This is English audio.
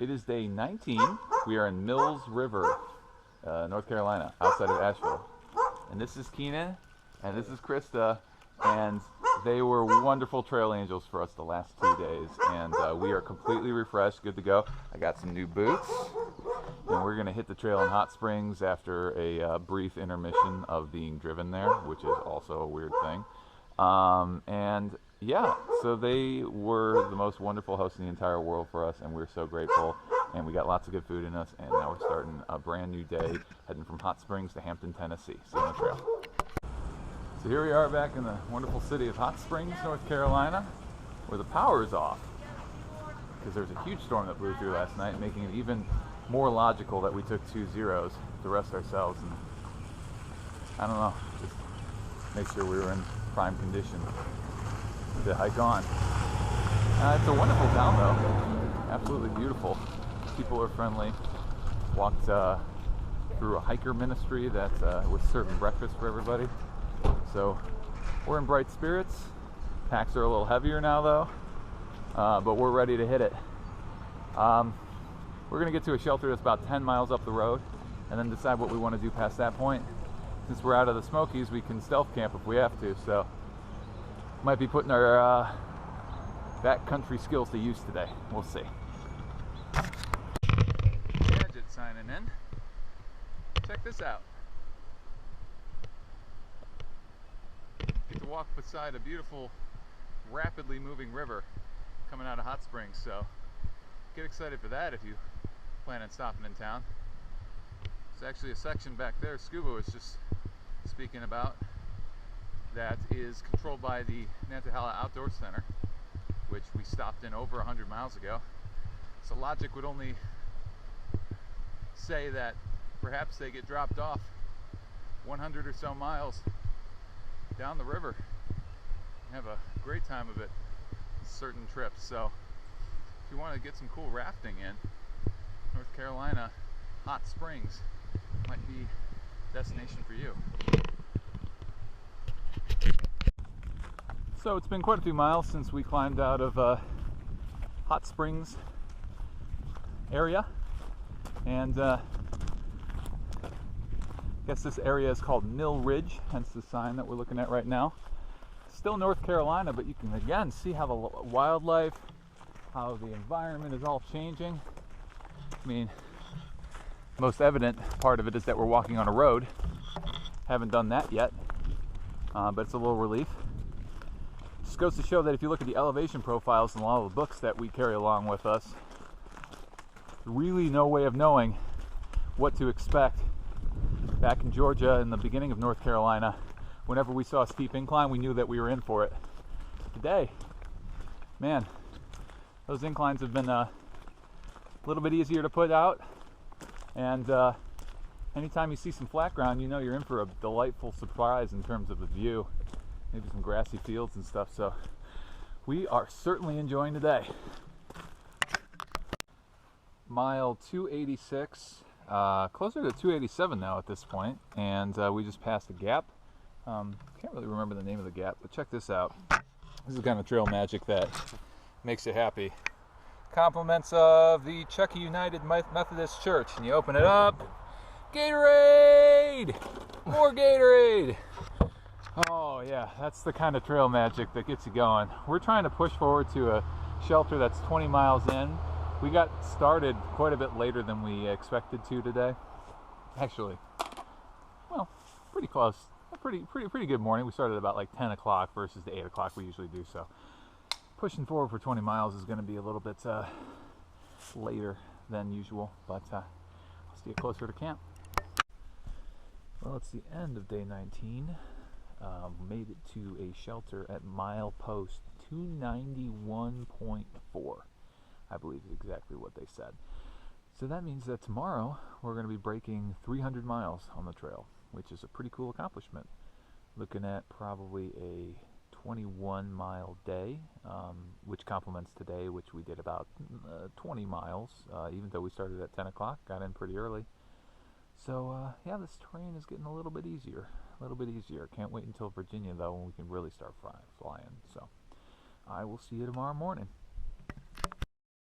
It is day 19. We are in Mills River, North Carolina, outside of Asheville. And this is Keenan, and this is Krista, and they were wonderful trail angels for us the last 2 days, and we are completely refreshed, good to go. I got some new boots, and we're going to hit the trail in Hot Springs after a brief intermission of being driven there, which is also a weird thing. And yeah, so they were the most wonderful hosts in the entire world for us, and we're so grateful. And we got lots of good food in us, and now we're starting a brand new day, heading from Hot Springs to Hampton, Tennessee. See you on the trail. So here we are back in the wonderful city of Hot Springs, North Carolina, where the power is off, because there was a huge storm that blew through last night, making it even more logical that we took 2 zeros to rest ourselves, and I don't know, just make sure we were in prime condition to hike on. It's a wonderful town though, absolutely beautiful. People are friendly. Walked through a hiker ministry that was serving breakfast for everybody. So we're in bright spirits. Packs are a little heavier now though, but we're ready to hit it. We're gonna get to a shelter that's about 10 miles up the road and then decide what we want to do past that point. Since we're out of the Smokies, we can stealth camp if we have to, so might be putting our backcountry skills to use today. We'll see. Gadget signing in. Check this out. Get to walk beside a beautiful, rapidly moving river coming out of Hot Springs, so get excited for that if you plan on stopping in town. There's actually a section back there Scuba was just speaking about that is controlled by the Nantahala Outdoor Center, which we stopped in over 100 miles ago. So logic would only say that perhaps they get dropped off 100 or so miles down the river and have a great time of it certain trips. So if you want to get some cool rafting in, North Carolina Hot Springs might be a destination for you. So it's been quite a few miles since we climbed out of Hot Springs area, and I guess this area is called Mill Ridge, hence the sign that we're looking at right now. Still North Carolina, but you can again see how the wildlife, how the environment is all changing. I mean, most evident part of it is that we're walking on a road. Haven't done that yet, but it's a little relief. Just goes to show that if you look at the elevation profiles in a lot of the books that we carry along with us, really no way of knowing what to expect. Back in Georgia, in the beginning of North Carolina, whenever we saw a steep incline, we knew that we were in for it. Today, man, those inclines have been a little bit easier to put out, and anytime you see some flat ground, you know you're in for a delightful surprise in terms of the view. Maybe some grassy fields and stuff, so we are certainly enjoying today. Mile 286, closer to 287 now at this point, and we just passed a gap. Can't really remember the name of the gap, but check this out. This is the kind of trail magic that makes you happy. Compliments of the Chucky United Methodist Church, and you open it up, Gatorade! More Gatorade! Oh yeah, that's the kind of trail magic that gets you going. We're trying to push forward to a shelter that's 20 miles in. We got started quite a bit later than we expected to today. Actually, well, pretty close. A pretty good morning. We started about like 10 o'clock versus the 8 o'clock we usually do. So pushing forward for 20 miles is going to be a little bit later than usual, but I'll see you closer to camp. Well, it's the end of day 19. Made it to a shelter at milepost 291.4, I believe is exactly what they said. So that means that tomorrow we're going to be breaking 300 miles on the trail, which is a pretty cool accomplishment. Looking at probably a 21-mile day, which complements today, which we did about 20 miles, even though we started at 10 o'clock, got in pretty early. So yeah, this terrain is getting a little bit easier. Can't wait until Virginia though, when we can really start flying. So I will see you tomorrow morning.